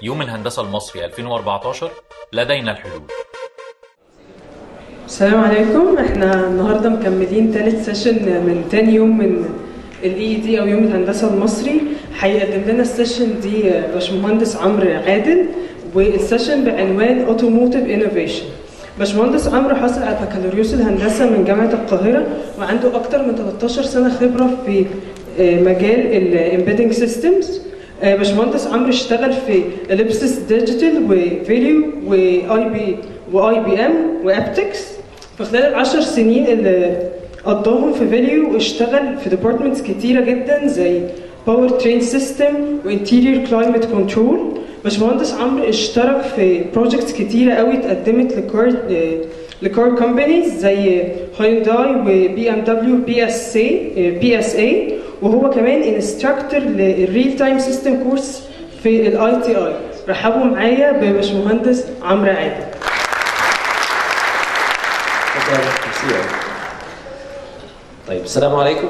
يوم الهندسة المصري 2014 لدينا الحلول. السلام عليكم. احنا النهارده مكملين ثالث سيشن من تاني يوم من الاي دي او يوم الهندسه المصري. هيقدم لنا السيشن دي باشمهندس عمرو عادل، والسيشن بعنوان اوتوموتيف انوفيشن. باشمهندس عمرو حاصل على بكالوريوس الهندسه من جامعه القاهره، وعنده اكتر من 13 سنه خبره في مجال الامبيدنج سيستمز. باشمهندس عمرو اشتغل في اليبسيس ديجيتال وفيديو واي بي ام وابتكس. في خلال ال10 سنين اللي قضاهم في فاليو اشتغل في ديبارتمنتس كتيره جدا زي باور ترين سيستم وانتيريور كلايمت كنترول. باشمهندس عمرو اشترك في بروجكتس كتيره قوي اتقدمت لكار كومبانيز زي هيونداي وبي ام دبليو بي اس اي، وهو كمان انستراكتور للريل تايم سيستم كورس في الاي تي اي. رحبوا معايا بباشمهندس عمرو عادل. طيب السلام عليكم.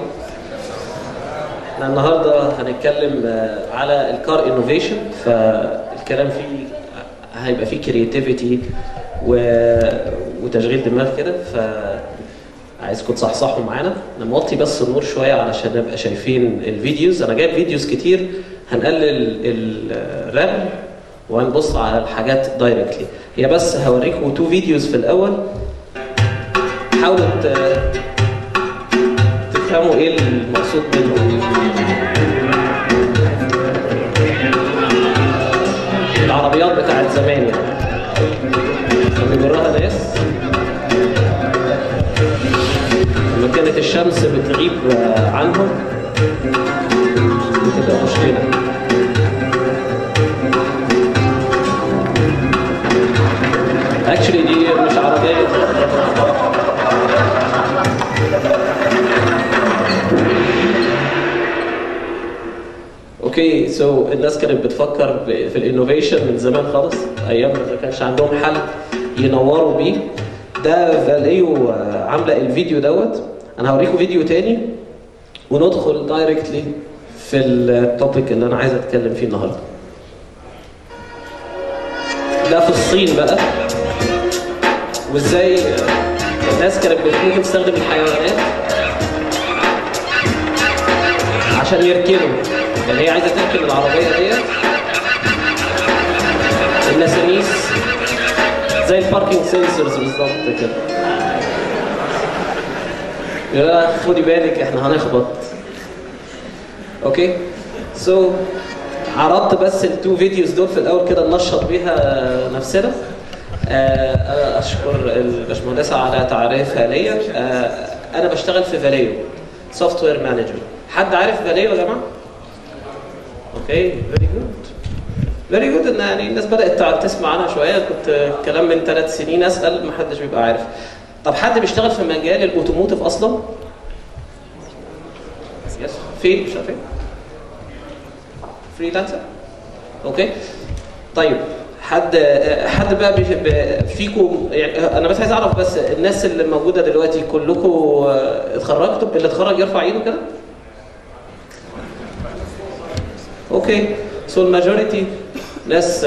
احنا النهارده هنتكلم على الكار انوفيشن، فالكلام فيه هيبقى فيه كرياتيفيتي وتشغيل دماغ كده، فعايزكم تصحصحوا معانا. انا موطي بس النور شويه علشان نبقى شايفين الفيديوز. انا جايب فيديوز كتير، هنقلل الرام وهنبص على الحاجات دايركتلي. هي بس هوريكم 2 فيديوز في الاول، حاولوا تفهموا ايه المقصود منه. العربيات بتاعت زمان يعني اللي بيجرها ناس لما كانت الشمس بتغيب عنهم بتبقى مشكلة. اكشلي دي مش عربية، اوكي. سو الناس كانت بتفكر في الانوفيشن من زمان خالص، ايام ما كانش عندهم حل ينوروا بيه. ده فاليو عامله الفيديو دوت. انا هوريكم فيديو تاني وندخل دايركتلي في التوبيك اللي انا عايز اتكلم فيه النهارده. ده في الصين بقى، وازاي الناس كانت ممكن تستخدم الحيوانات عشان يركنوا. يعني هي عايزه تركن العربيه ديت، النسانيس زي الباركينج سنسورز بالظبط كده. يا خدي بالك احنا هنخبط. اوكي. عرضت بس ال2 فيديوز دول في الاول كده ننشط بيها نفسنا. اشكر الباشمهندسه على تعريفها ليا. انا بشتغل في فاليو سوفت وير مانجر. حد عارف فاليو يا جماعه؟ اوكي، فيري جود ان يعني الناس بدات تسمع عنها شويه. كنت كلام من 3 سنين اسال ما حدش بيبقى عارف. طب حد بيشتغل في مجال الاوتوموتيف اصلا؟ يس. فين؟ مش عارفين. فريلانسر. اوكي. طيب حد بقى فيكم، يعني انا بس عايز اعرف بس الناس اللي موجوده دلوقتي كلكم اتخرجتوا؟ اللي اتخرج يرفع ايده كده. اوكي. سو الماجوريتي ناس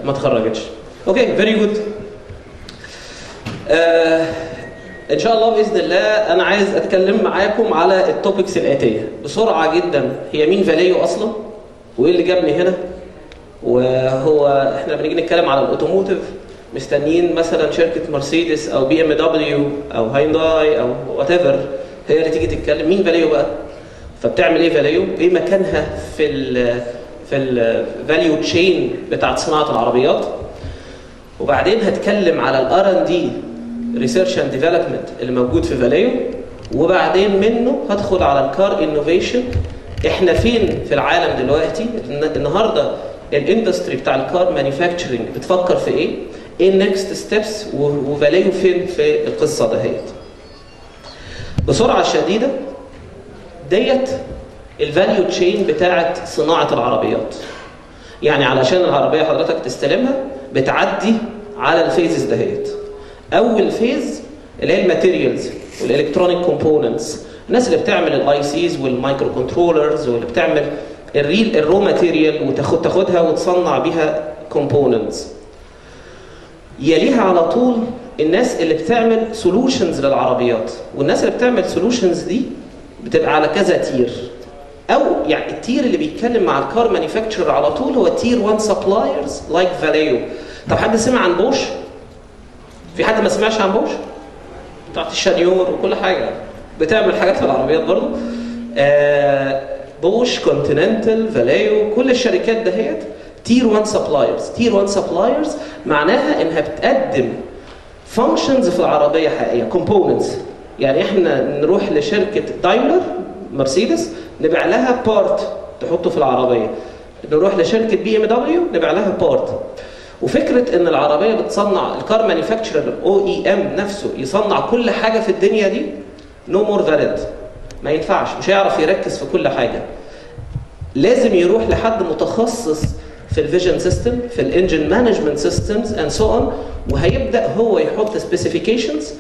ما اتخرجتش. اوكي، فيري جود. ان شاء الله باذن الله انا عايز اتكلم معاكم على التوبكس الاتيه بسرعه جدا. هي مين فاليو اصلا؟ وايه اللي جابني هنا؟ وهو احنا بنيجي نتكلم على الاوتوموتيف مستنيين مثلا شركه مرسيدس او بي ام دبليو او هاينداي او وات ايفر هي اللي تيجي تتكلم. مين فاليو بقى؟ فبتعمل ايه فاليو؟ ايه مكانها في الفاليو تشين بتاعت صناعه العربيات؟ وبعدين هتكلم على الار ان دي ريسيرش اند ديفلوبمنت اللي موجود في فاليو، وبعدين منه هدخل على الكار انوفيشن. احنا فين في العالم دلوقتي؟ النهارده الاندستري بتاع الكار مانيفاكتشرنج بتفكر في ايه؟ ايه النكست ستيبس؟ وفاليو فين في القصه دهيت؟ بسرعه شديده ديت الفاليو تشين بتاعت صناعه العربيات. يعني علشان العربيه حضرتك تستلمها بتعدي على الفيزز دهيت. اول فيز اللي هي الماتيريالز والالكترونيك كومبوننتس، الناس اللي بتعمل الاي سيز والمايكرو كنترولرز واللي بتعمل الرو ماتيريال وتاخدها وتصنع بيها كومبوننتس. يليها على طول الناس اللي بتعمل سولوشنز للعربيات، والناس اللي بتعمل سولوشنز دي بتبقى على كذا تير. او يعني التير اللي بيتكلم مع الكار مانيفاكتشرر على طول هو تير 1 سبلايرز لايك فاليو. طب حد سمع عن بوش؟ في حد ما سمعش عن بوش؟ بتاعت الشانيور وكل حاجه بتعمل حاجات في العربيات برضه. بوش، كونتيننتال، فاليو، كل الشركات دهيت تير 1 سبلايرز. تير 1 سبلايرز معناها انها بتقدم فانكشنز في العربيه حقيقيه، كومبوننتس. يعني احنا نروح لشركه دايملر مرسيدس نبيع لها بارت تحطه في العربيه، نروح لشركه بي ام دبليو نبيع لها بارت. وفكره ان العربيه بتصنع الكار مانيفاكتشرر او اي ام نفسه يصنع كل حاجه في الدنيا دي نو مور فاليد، ما ينفعش، مش هيعرف يركز في كل حاجه. لازم يروح لحد متخصص في الفيجن سيستم، في الانجن مانجمنت سيستمز اند سو اون، وهيبدا هو يحط سبيسيفيكيشنز.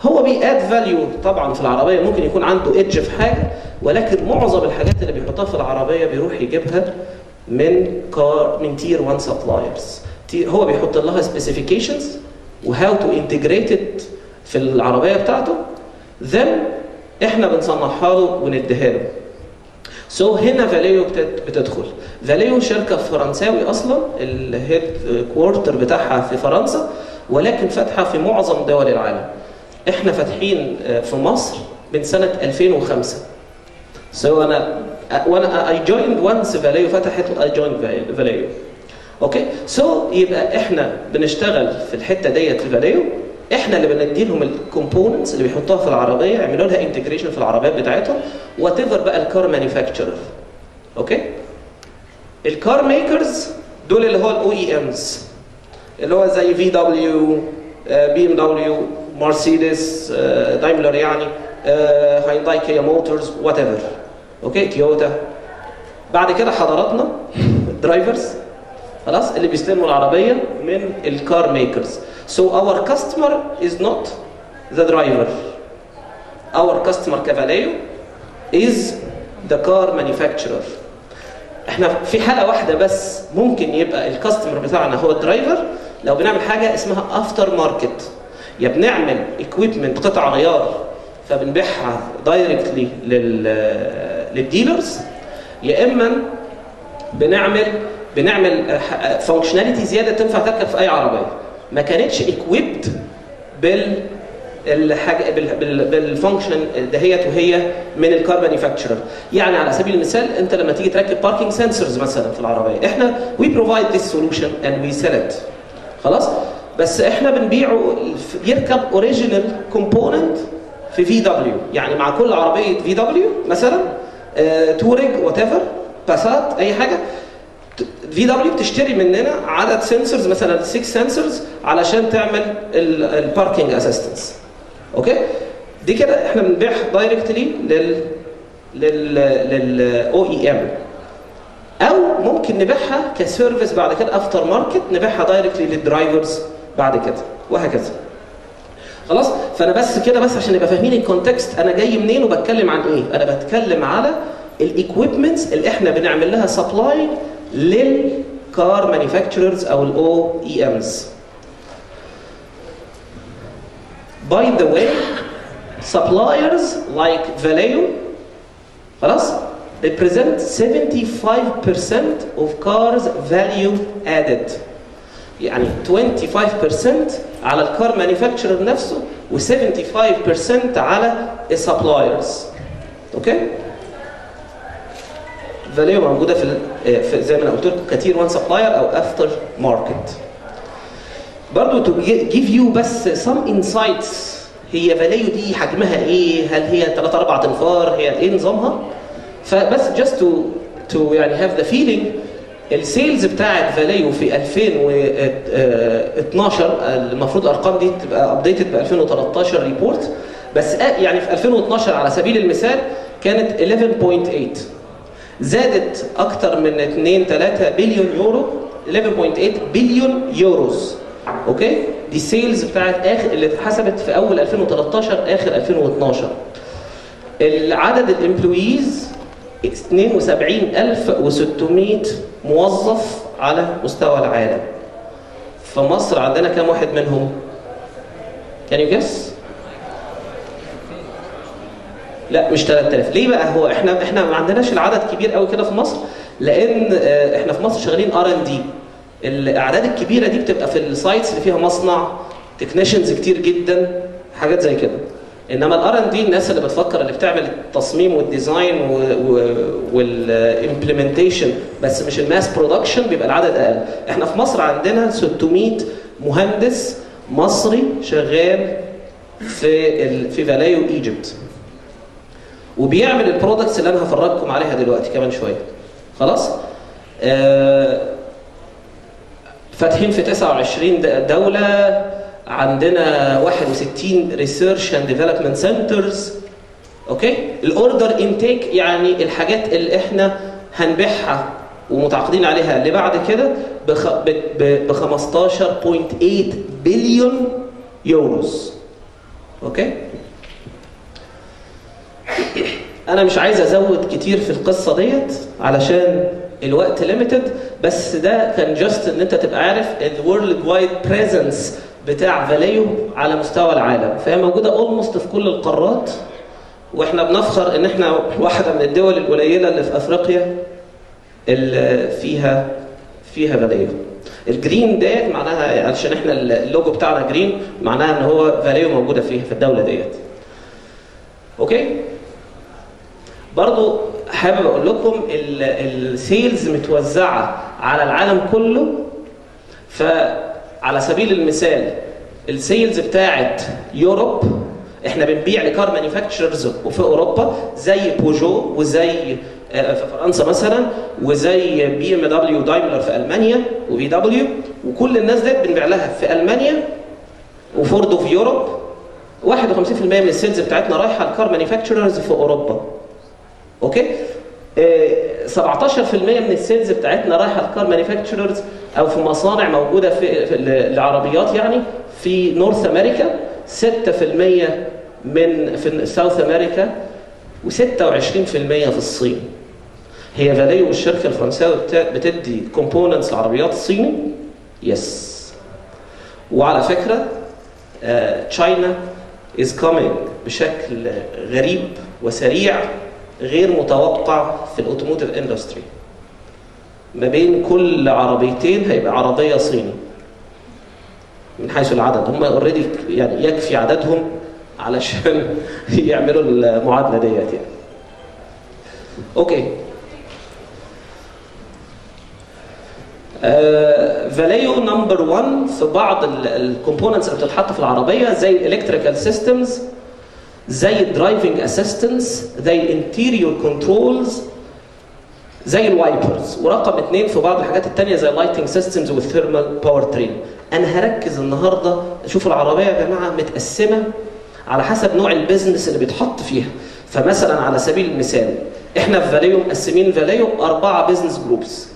هو بياد فاليو طبعا في العربيه، ممكن يكون عنده ايدج في حاجه، ولكن معظم الحاجات اللي بيحطها في العربيه بيروح يجيبها من تير 1 سبلايرز. هو بيحط لها سبيسيفيكيشنز وهاو تو انتجريتد في العربيه بتاعته، then احنا بنصنعها له ونديها له. هنا فاليو بتدخل. فاليو شركه فرنساوي اصلا، الهيد كوارتر بتاعها في فرنسا، ولكن فاتحه في معظم دول العالم. احنا فاتحين في مصر من سنه 2005. انا I joined once فاليو فتحت I joined فاليو. اوكي؟ يبقى احنا بنشتغل في الحته ديت في فاليو، احنا اللي بندي لهم الكومبوننتس اللي بيحطوها في العربيه، يعملوا لها انتجريشن في العربيات بتاعتهم، وات ايفر بقى الكار مانيفاكتشرر. اوكي؟ الكار ميكرز دول اللي هو الاو اي امز، اللي هو زي في دبليو، بي ام دبليو، مرسيدس، دايملر، يعني هاينداي، كيا موتورز، وات ايفر. اوكي؟ تويوتا. بعد كده حضراتنا الدرايفرز، خلاص، اللي بيستلموا العربيه من الكار ميكرز. So our customer is not the driver. Our customer كفاليو is the car manufacturer. احنا في حالة واحدة بس ممكن يبقى الكاستمر بتاعنا هو الدرايفر، لو بنعمل حاجة اسمها افتر ماركت. يا بنعمل equipment قطع غيار فبنبيعها دايركتلي للديلرز، يا اما بنعمل فانكشناليتي زيادة تنفع تركب في اي عربية ما كانتش equipped بالفانكشن دهيت وهي من الكار مانيفاكتشرر. يعني على سبيل المثال انت لما تيجي تركب باركينج سنسورز مثلا في العربيه، احنا we provide this solution and we sell it. خلاص؟ بس احنا بنبيعه يركب اوريجينال كومبوننت في في دبليو، يعني مع كل عربيه في دبليو مثلا توريج وات ايفر، باسات، اي حاجه، في دبليو بتشتري مننا عدد سنسورز، مثلا 6 سنسورز علشان تعمل الباركينج اسيستنس. اوكي؟ دي كده احنا بنبيعها دايركتلي للاو اي ام، او ممكن نبيعها كسيرفيس بعد كده افتر ماركت، نبيعها دايركتلي للدرايفرز بعد كده، وهكذا. خلاص؟ فانا بس كده بس عشان نبقى فاهمين الكونتكست انا جاي منين وبتكلم عن ايه. انا بتكلم على الايكويبمنتس اللي احنا بنعمل لها سبلاي للكار مانيفاكتشررز او الاو اي امز. By the way, suppliers like Valeo, خلاص, represent 75% of cars value added. يعني 25% على الكار مانيفاكتشرر نفسه و75% على السبلايرز. اوكي؟ فاليو موجوده في زي ما انا قلت لكم كتير 1 سبلاير او افتر ماركت. برضه تو جيف يو بس some insights، هي فاليو دي حجمها ايه؟ هل هي 3 4 تنفار؟ هي ايه نظامها؟ فبس just to يعني have the feeling، السيلز بتاعت فاليو في 2012 المفروض الارقام دي تبقى ابديتد ب 2013 ريبورت، بس يعني في 2012 على سبيل المثال كانت 11.8، زادت اكتر من 2-3 بليون يورو، 11.8 بليون يوروز. اوكي؟ دي سيلز بتاعت اخر اللي اتحسبت في اول 2013 اخر 2012. العدد الامبلويز 72600 موظف على مستوى العالم. في مصر عندنا كام واحد منهم؟ Can you guess؟ لا مش 3000. ليه بقى؟ هو احنا ما عندناش العدد كبير قوي كده في مصر، لان احنا في مصر شغالين R&D. الاعداد الكبيره دي بتبقى في السايتس اللي فيها مصنع، تكنيشنز كتير جدا، حاجات زي كده. انما الR&D الناس اللي بتفكر، اللي بتعمل التصميم والديزاين والامبلمنتيشن، بس مش الماس برودكشن، بيبقى العدد اقل. احنا في مصر عندنا 600 مهندس مصري شغال في فاليو ايجيبت، وبيعمل البرودكتس اللي انا هفرجكم عليها دلوقتي كمان شويه. خلاص؟ فاتحين في 29 دوله، عندنا 61 ريسيرش اند ديفلوبمنت سنترز. اوكي؟ الاوردر انتيك يعني الحاجات اللي احنا هنبيعها ومتعاقدين عليها اللي بعد كده ب 15.8 بليون يوروز. اوكي؟ انا مش عايز ازود كتير في القصه ديت علشان الوقت ليميتد، بس ده كان جاست ان انت تبقى عارف الورلد وايد بريزنس بتاع فاليو على مستوى العالم. فهي موجوده اولموست في كل القارات، واحنا بنفخر ان احنا واحده من الدول القليله اللي في افريقيا اللي فيها فاليو. الجرين ده معناها، علشان احنا اللوجو بتاعنا جرين، معناها ان هو فاليو موجوده فيها في الدوله ديت. اوكي؟ برضو حابب اقول لكم السيلز متوزعه على العالم كله. فعلى سبيل المثال السيلز بتاعت يوروب، احنا بنبيع لكار مانيفاكتشرز في اوروبا زي بوجو، وزي في فرنسا مثلا، وزي BMW ودايملر في المانيا، وفي دبليو، وكل الناس ديت بنبيع لها في المانيا وفوردو في يوروب. 51% من السيلز بتاعتنا رايحه لكار مانيفاكتشرز في اوروبا. اوكي؟ 17% من السيلز بتاعتنا رايحه لكار مانيفاكتشرز او في مصانع موجوده في العربيات يعني في نورث امريكا، 6% في ساوث امريكا، و26% في الصين. هي فاليو الشركه الفرنساويه بتدي كومبوننتس للعربيات الصيني؟ يس. وعلى فكره تشاينا از كومينج بشكل غريب وسريع غير متوقع في الاوتوموتيف اندستري. ما بين كل عربيتين هيبقى عربيه صيني من حيث العدد. هم اوريدي يعني يكفي عددهم علشان يعملوا المعادله ديت يعني. اوكي. فاليو نمبر 1 في بعض الكومبوننتس اللي بتتحط في العربيه زي الالكتريكال سيستمز، زي الدرايفنج اسيستنس، زي الانتيريور كنترولز، زي الوايبرز. ورقم 2 في بعض الحاجات الثانيه زي اللايتنج سيستمز والثيرمال باور ترين. انا هركز النهارده. شوفوا العربيه يا جماعه متقسمه على حسب نوع البيزنس اللي بيتحط فيها. فمثلا على سبيل المثال احنا في فاليو مقسمين فاليو 4 بيزنس جروبس.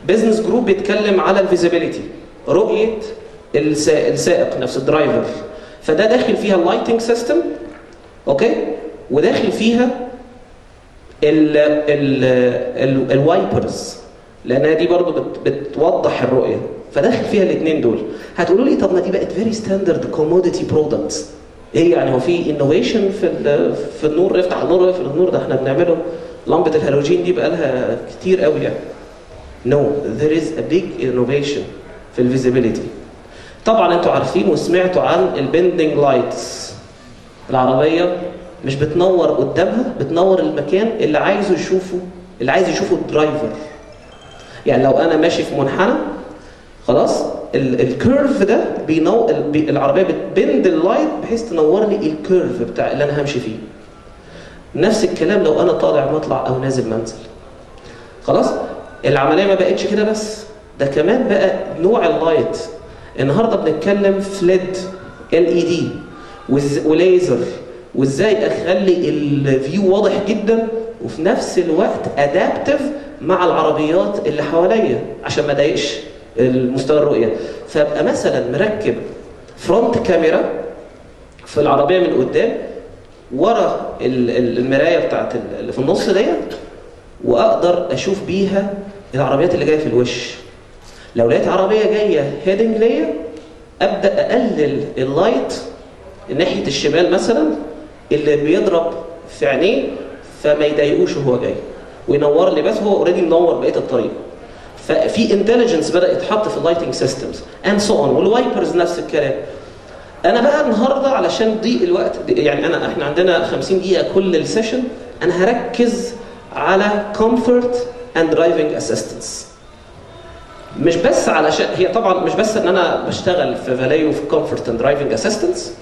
بيزنس جروب بيتكلم على الفيزيبيليتي، رؤيه السائق نفس الدرايفر، فده داخل فيها اللايتنج سيستم. اوكي؟ وداخل فيها الوايبرز لانها دي برضو بتوضح الرؤيه، فداخل فيها الاثنين دول. هتقولوا لي طب ما دي بقت فيري ستاندرد كوموديتي برودكتس. ايه يعني هو في انوفيشن في النور؟ افتح النور واقفل النور، ده احنا بنعمله. لمبه الهالوجين دي بقى لها كتير قوي يعني. نو there is a big innovation في الفيزيبيليتي. طبعا انتوا عارفين وسمعتوا عن البندنج لايتس. العربيه مش بتنور قدامها، بتنور المكان اللي عايز يشوفه الدرايفر. يعني لو انا ماشي في منحنى خلاص، الكيرف ده العربيه بتبند اللايت بحيث تنور لي الكيرف بتاع اللي انا همشي فيه. نفس الكلام لو انا طالع مطلع او نازل منزل. خلاص؟ العمليه ما بقتش كده بس، ده كمان بقى نوع اللايت. النهارده بنتكلم في ليد LED وليزر، وازاي اخلي الفيو واضح جدا وفي نفس الوقت ادابتيف مع العربيات اللي حواليا عشان ما اضايقش المستوى الرؤيه. فابقى مثلا مركب فرونت كاميرا في العربيه من قدام ورا المرايه بتاعت اللي في النص ديت، واقدر اشوف بيها العربيات اللي جايه في الوش. لو لقيت عربيه جايه هيدنج ليا ابدا اقلل اللايت ناحيه الشمال مثلا اللي بيضرب في عينيه فما يضايقوش وهو جاي، وينور لي بس هو اوريدي منور بقيه الطريق. ففي انتليجنس بدا يتحط في اللايتنج سيستمز اند سو اون، والوايبرز نفس الكلام. انا بقى النهارده علشان ضيق الوقت يعني احنا عندنا 50 دقيقه كل السيشن، انا هركز على كومفورت اند درايفنج اسيستنس. مش بس علشان هي طبعا مش بس ان انا بشتغل في فاليو في كومفورت اند درايفنج اسيستنس،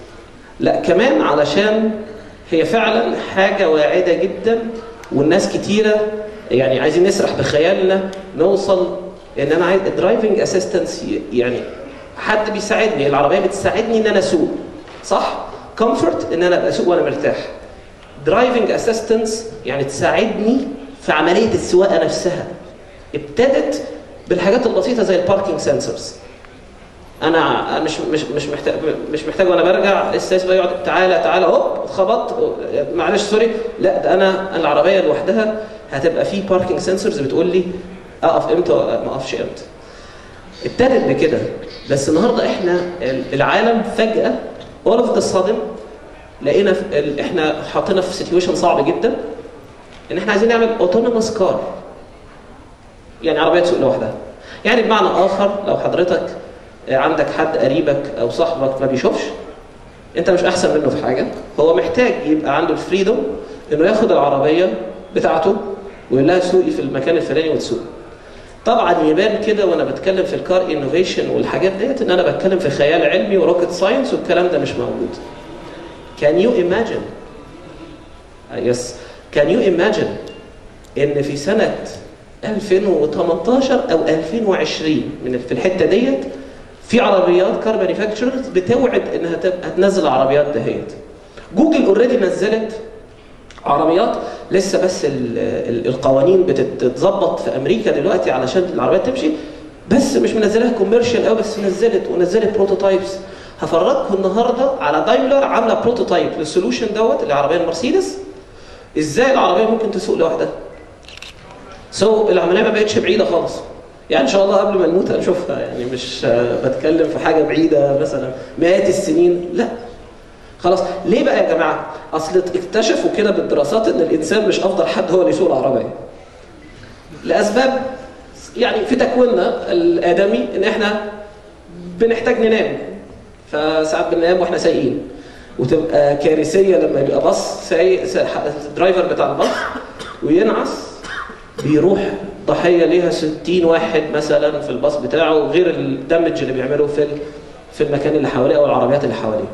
لا كمان علشان هي فعلا حاجه واعده جدا، والناس كتيره يعني عايزين نسرح بخيالنا نوصل ان انا عايز درايفنج اسيستنس، يعني حد بيساعدني، العربيه بتساعدني ان انا اسوق صح؟ كومفورت ان انا ابقى اسوق وانا مرتاح. درايفنج اسيستنس يعني تساعدني في عمليه السواقه نفسها. ابتدت بالحاجات البسيطه زي الباركينج سنسورز. انا مش محتاج وانا برجع السايس بقى يقعد تعالى هوب اتخبط معلش سوري، لا ده انا العربيه لوحدها هتبقى فيه باركينج سنسورز بتقول لي اقف امتى ما اقفش امتى. ابتدت بكده، بس النهارده احنا العالم فجاه all of the sudden لقينا احنا حاطيننا في سيتويشن صعب جدا ان احنا عايزين نعمل اوتونوموس كار، يعني عربيه تسوق لوحدها. يعني بمعنى اخر لو حضرتك عندك حد قريبك او صاحبك ما بيشوفش، انت مش احسن منه في حاجه، هو محتاج يبقى عنده الفريدوم انه ياخد العربيه بتاعته ويقول لها سوقي في المكان الفلاني وتسوق. طبعا يبان كده وانا بتكلم في الكار انوفيشن والحاجات ديت ان انا بتكلم في خيال علمي وروكت ساينس والكلام ده مش موجود. Can you imagine can you imagine ان في سنه 2018 او 2020 في الحته ديت في عربيات كار مانيفاكتشرز بتوعد انها هتنزل العربيات دهيت. جوجل اوريدي نزلت عربيات، لسه بس القوانين بتتظبط في امريكا دلوقتي علشان العربيات تمشي، بس مش منزلها كوميرشال قوي، بس ونزلت بروتوتايبس. هفرجكم النهارده على دايملر عامله بروتوتايب للسولوشن دوت العربيه المرسيدس، ازاي العربيه ممكن تسوق لوحدها. العمليه ما بقتش بعيده خالص، يعني ان شاء الله قبل ما نموت هنشوفها، يعني مش بتكلم في حاجه بعيده مثلا مئات السنين، لا خلاص. ليه بقى يا جماعه؟ اصل اكتشفوا كده بالدراسات ان الانسان مش افضل حد هو اللي يسوق العربيه لاسباب يعني في تكويننا الادمي، ان احنا بنحتاج ننام، فساعات بننام واحنا سايقين، وتبقى كارثيه لما يبقى باص سايق الدرايفر بتاع الباص وينعس، بيروح ضحيه ليها 60 واحد مثلا في الباص بتاعه، غير الدمج اللي بيعمله في المكان اللي حواليه او العربيات اللي حواليه.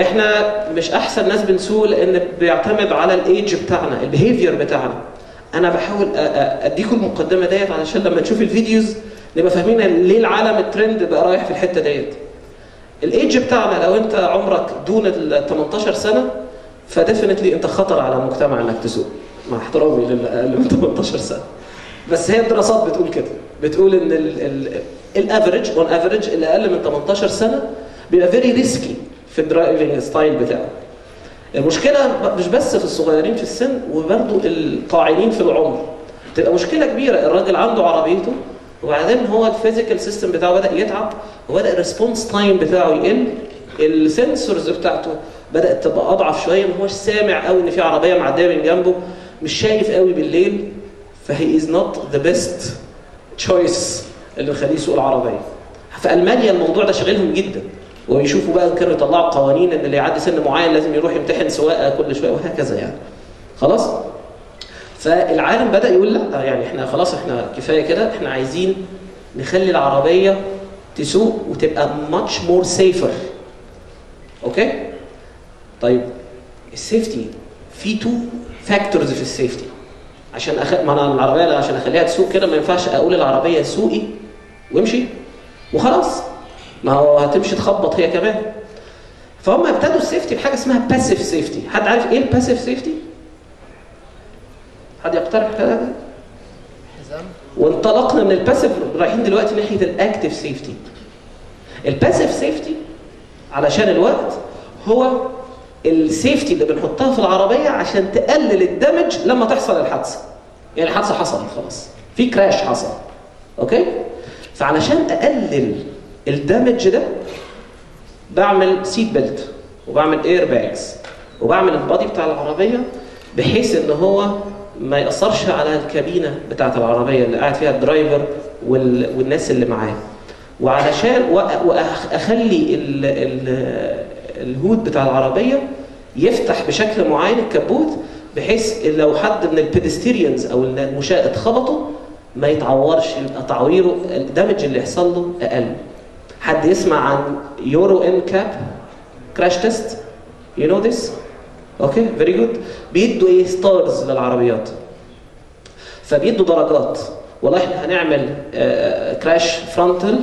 احنا مش احسن ناس بنسوق لان بيعتمد على الايدج بتاعنا، البيهيفير بتاعنا. انا بحاول اديكم المقدمه ديت علشان لما نشوف الفيديوز نبقى فاهمين ليه العالم الترند بقى رايح في الحته ديت. الايدج بتاعنا لو انت عمرك دون ال 18 سنه فديفنتلي انت خطر على المجتمع انك تسوق، مع احترامي للي اقل من 18 سنه. بس هي الدراسات بتقول كده، بتقول ان الافريج اون افريج اللي اقل من 18 سنه بيبقى فيري ريسكي في الدرايفنج ستايل بتاعه. المشكله مش بس في الصغيرين في السن، وبرضه الطاعنين في العمر تبقى مشكله كبيره. الراجل عنده عربيته وبعدين هو الفيزيكال سيستم بتاعه بدا يتعب، وبدا الريسبونس تايم بتاعه يقل، السنسورز بتاعته بدات تبقى اضعف شويه، ما هوش سامع قوي ان في عربيه معديه من جنبه، مش شايف قوي بالليل، فهي از نوت ذا بيست تشويس اللي يخليه يسوق العربيه. في المانيا الموضوع ده شاغلهم جدا، ويشوفوا بقى كانوا يطلعوا قوانين ان اللي يعدي سن معين لازم يروح يمتحن سواقه كل شويه وهكذا يعني. خلاص؟ فالعالم بدا يقول لا، يعني احنا خلاص احنا كفايه كده، احنا عايزين نخلي العربيه تسوق وتبقى much more safer. اوكي؟ طيب السيفتي في 2 فاكتورز في السيفتي. عشان ما انا العربيه عشان اخليها تسوق كده ما ينفعش اقول العربيه سوقي وامشي وخلاص، ما هو هتمشي تخبط هي كمان. فهم ابتدوا السيفتي بحاجه اسمها باسيف سيفتي. حد عارف ايه الباسيف سيفتي؟ حد يقترح كده؟ وانطلقنا من الباسيف رايحين دلوقتي ناحيه الاكتيف سيفتي. الباسيف سيفتي علشان الوقت هو السيفتي اللي بنحطها في العربيه عشان تقلل الدمج لما تحصل الحادثه. يعني الحادثه حصلت خلاص، في كراش حصل. اوكي؟ فعلشان اقلل الدمج ده بعمل سيت بيلت وبعمل اير باجز وبعمل البادي بتاع العربيه بحيث ان هو ما ياثرش على الكابينه بتاعه العربيه اللي قاعد فيها الدرايفر والناس اللي معاه. وعلشان اخلي الهود بتاع العربيه يفتح بشكل معين الكبوت بحيث لو حد من البيدستيريانز او المشاة اتخبطوا ما يتعورش، يبقى تعويره الدمج اللي يحصل له اقل. حد يسمع عن يورو ان كاب كراش تيست؟ You know this? اوكي فيري جود. بيدوا ايه؟ ستارز للعربيات. فبيدوا درجات، والله احنا هنعمل كراش فرونتال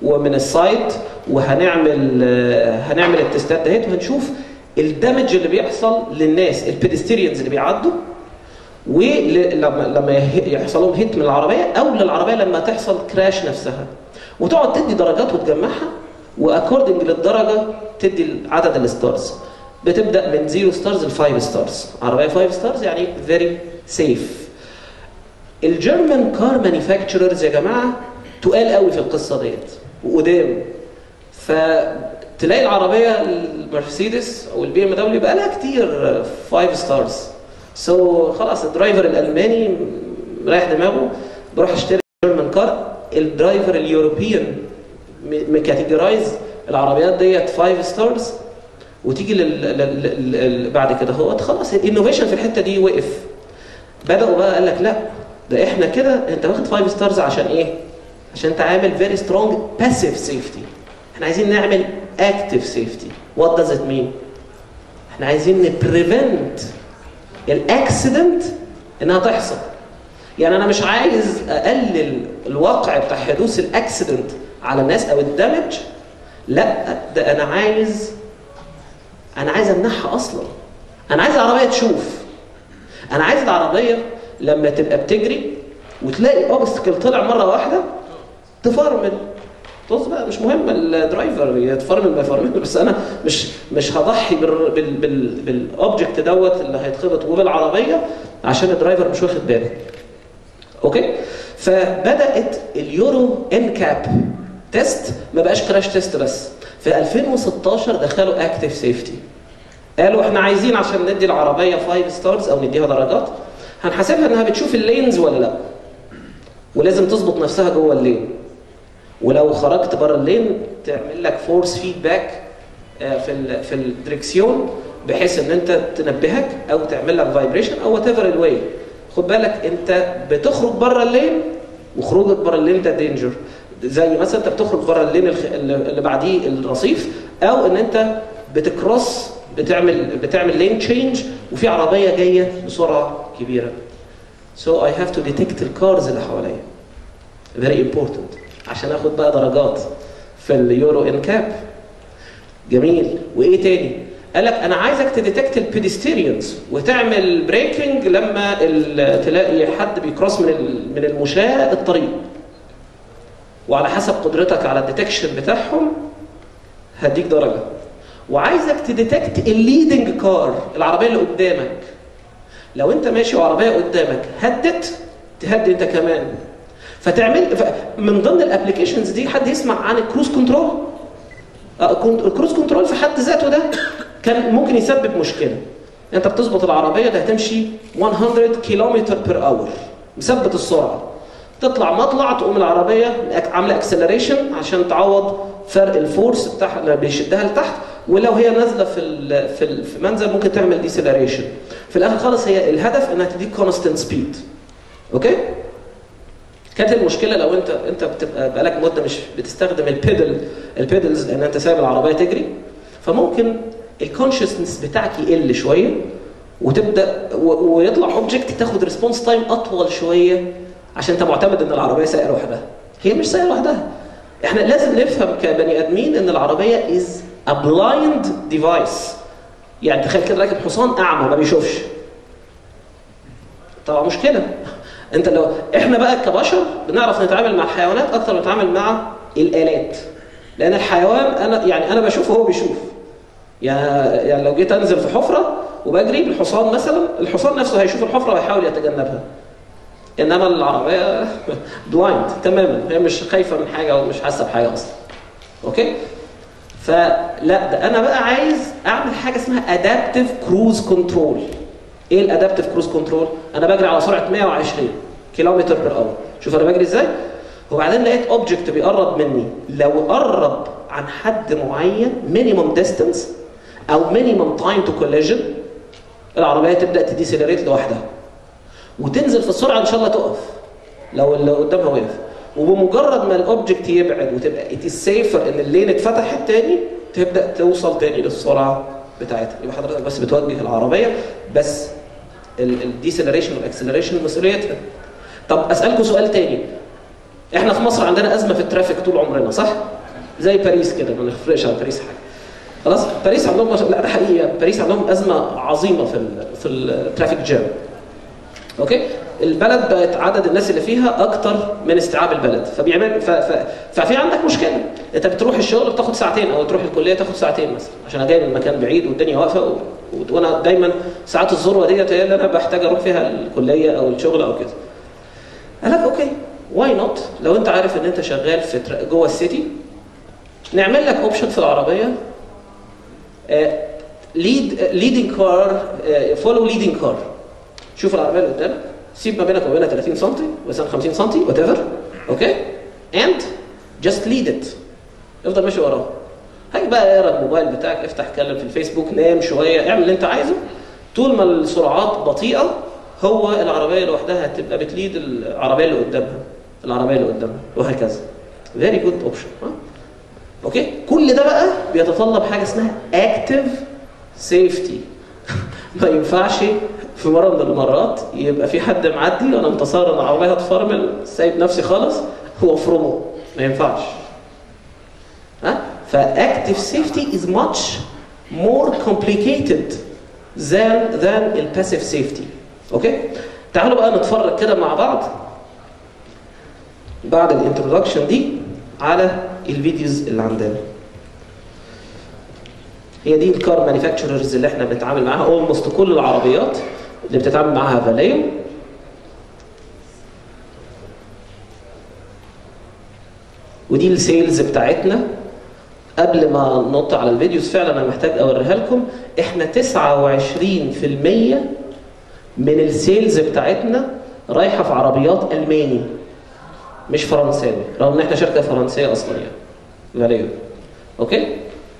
ومن السايد هنعمل التستات دهيت وهنشوف الدمج اللي بيحصل للناس البيدستيريانز اللي بيعدوا ولما يحصل لهم هيت من العربيه او للعربيه لما تحصل كراش نفسها. وتقعد تدي درجات وتجمعها واكوردنج للدرجه تدي عدد الستارز. بتبدا من 0 ستارز ل 5 ستارز. عربيه 5 ستارز يعني فيري سيف. الجيرمان كار مانيفاكتشررز يا جماعه تقال قوي في القصه ديت وقدام. فتلاقي العربيه المرسيدس او البي ام دبليو بقى لها كتير 5 ستارز. خلاص الدرايفر الالماني رايح دماغه بروح اشتري جيرمان كار. الدرايفر اليوروبيان مكاتيجرايز العربيات ديت 5 ستارز وتيجي بعد كده هو خلاص الانوفيشن في الحته دي وقف. بداوا بقى قال لك لا ده احنا كده انت واخد 5 ستارز عشان ايه؟ عشان انت عامل فيري سترونج باسيف سيفتي. احنا عايزين نعمل اكتيف سيفتي. وات داز ات مين؟ احنا عايزين نبريفنت الاكسيدنت انها تحصل. يعني انا مش عايز اقلل الواقع بتاع حدوث الاكسيدنت على الناس او الدمج، لا ده انا عايز امنعها اصلا. انا عايز العربيه تشوف. انا عايز العربيه لما تبقى بتجري وتلاقي اوبستكل طلع مره واحده تفرمل. طز بقى مش مهم الدرايفر يتفرمل ما يفرمل، بس انا مش هضحي بالاوبجكت دوت اللي هيتخبط وبالعربيه عشان الدرايفر مش واخد باله. اوكي؟ فبدات اليورو ان كاب تيست ما بقاش كراش تيست بس. في 2016 دخلوا اكتيف سيفتي. قالوا احنا عايزين عشان ندي العربيه 5 ستارز او نديها درجات هنحاسبها انها بتشوف اللينز ولا لا. ولازم تظبط نفسها جوه اللين. ولو خرجت بره اللين تعمل لك فورس فيدباك في الدريكسيون بحيث ان انت تنبهك او تعمل لك فايبريشن او وات ايفر الواي. خد بالك انت بتخرج بره اللين وخروجك بره اللين ده دينجر. زي مثلا انت بتخرج بره اللين اللي بعديه الرصيف او ان انت بتكروس بتعمل لين تشينج وفي عربيه جايه بسرعه كبيره. So I have to detect الكارز اللي حواليا. Very important. عشان اخد بقى درجات في اليورو ان كاب. جميل. وايه تاني؟ قال لك انا عايزك تديتكت البيدستيريانز وتعمل بريكنج لما تلاقي حد بيكروس من المشاة الطريق. وعلى حسب قدرتك على الديتكشن بتاعهم هديك درجه. وعايزك تديتكت الليدنج كار، العربيه اللي قدامك. لو انت ماشي وعربيه قدامك هدت تهدي انت كمان. فتعمل من ضمن الابلكيشنز دي حد يسمع عن الكروز كنترول؟ الكروز كنترول في حد ذاته ده كان ممكن يسبب مشكله. انت بتظبط العربيه ده هتمشي 100 كيلومتر بير اور مثبت السرعه. تطلع مطلع تقوم العربيه عامله اكسلريشن عشان تعوض فرق الفورس بتاعها اللي بيشدها لتحت. ولو هي نازله في منزل ممكن تعمل ديسلريشن. في الاخر خالص هي الهدف انها تديك كونستنت سبيد. اوكي؟ كانت المشكله لو انت بتبقى بقالك مده مش بتستخدم البيدلز لان انت سايب العربيه تجري فممكن الكونشسنس بتاعك يقل شويه وتبدا ويطلع اوبجكت تاخد ريسبونس تايم اطول شويه عشان انت معتمد ان العربيه سايقه لوحدها. هي مش سايقه لوحدها. احنا لازم نفهم كبني ادمين ان العربيه از ا بلايند ديفايس. يعني تخيل كده راكب حصان اعمى ما بيشوفش. طبعا مشكله. انت لو احنا بقى كبشر بنعرف نتعامل مع الحيوانات اكتر من نتعامل مع الالات. لان الحيوان انا بشوفه وهو بيشوف. يعني لو جيت انزل في حفره وبجري بالحصان مثلا، الحصان نفسه هيشوف الحفره ويحاول يتجنبها. انما العربيه بلايند تماما، هي مش خايفه من حاجه ومش حاسه بحاجه اصلا. اوكي؟ فلا، ده انا بقى عايز اعمل حاجه اسمها ادابتيف كروز كنترول. ايه الادابتيف كروز كنترول؟ انا بجري على سرعه 120 كيلومتر بير اور، شوف انا بجري ازاي؟ وبعدين لقيت اوبجكت بيقرب مني، لو قرب عن حد معين مينيمم ديستانس او مينيمم تايم تو كوليجن، العربيه تبدا تديسيلريت لوحدها وتنزل في السرعه ان شاء الله تقف لو اللي قدامها وقف. وبمجرد ما الاوبجكت يبعد وتبقى ات سيفر ان اللين اتفتحت تاني، تبدا توصل تاني للسرعه بتاعتها. يبقى حضرتك بس بتوجه العربيه، بس الديسيلريشن والاكسلريشن مسؤوليتها. طب اسالكم سؤال تاني، احنا في مصر عندنا ازمه في الترافيك طول عمرنا، صح؟ زي باريس كده، ما نفرقش عن باريس حاجه. خلاص؟ باريس عندهم، لا ده حقيقي، باريس عندهم ازمه عظيمه في الترافيك جام. اوكي؟ البلد بقت عدد الناس اللي فيها اكتر من استيعاب البلد، فبيعمل ففي عندك مشكله، انت بتروح الشغل بتاخد ساعتين، او تروح الكليه تاخد ساعتين مثلا، عشان انا جاي من مكان بعيد والدنيا واقفه وانا دايما ساعات الذروه ديت هي اللي انا بحتاج اروح فيها الكليه او الشغل او كده. قال لك اوكي، واي نوت؟ لو انت عارف ان انت شغال في جوه السيتي، نعمل لك اوبشن في العربيه ليدنج كار، فولو ليدنج كار. شوف العربيه اللي قدامك، سيب ما بينك وبينها 30 سم مثلا 50 سم وات ايفر، اوكي؟ اند جاست ليد ات، افضل ماشي وراه. هاجي بقى اقرا الموبايل بتاعك، افتح اتكلم في الفيسبوك، نام شويه، اعمل اللي انت عايزه. طول ما السرعات بطيئه، هو العربيه لوحدها هتبقى بتليد العربيه اللي قدامها، وهكذا. فيري جود اوبشن. اوكي؟ كل ده بقى بيتطلب حاجه اسمها اكتيف سيفتي. ما ينفعش في مره من المرات يبقى في حد معدي وانا متصور ان العربيه هتفرمل، سايب نفسي خالص وافرمه، ما ينفعش. فاكتيف سيفتي is much more complicated than الباسيف سيفتي. اوكي؟ تعالوا بقى نتفرج كده مع بعض بعد الانترودكشن دي على الفيديوز اللي عندنا. هي دي الكار مانيفاكتشررز اللي احنا بنتعامل معاها، اولموست كل العربيات اللي بتتعامل معاها فاليو. ودي السيلز بتاعتنا. قبل ما ننط على الفيديوز فعلا انا محتاج اوريها لكم، احنا 29% من السيلز بتاعتنا رايحه في عربيات الماني مش فرنساوي، رغم ان احنا شركه فرنسيه اصلا يعني فاليو. اوكي؟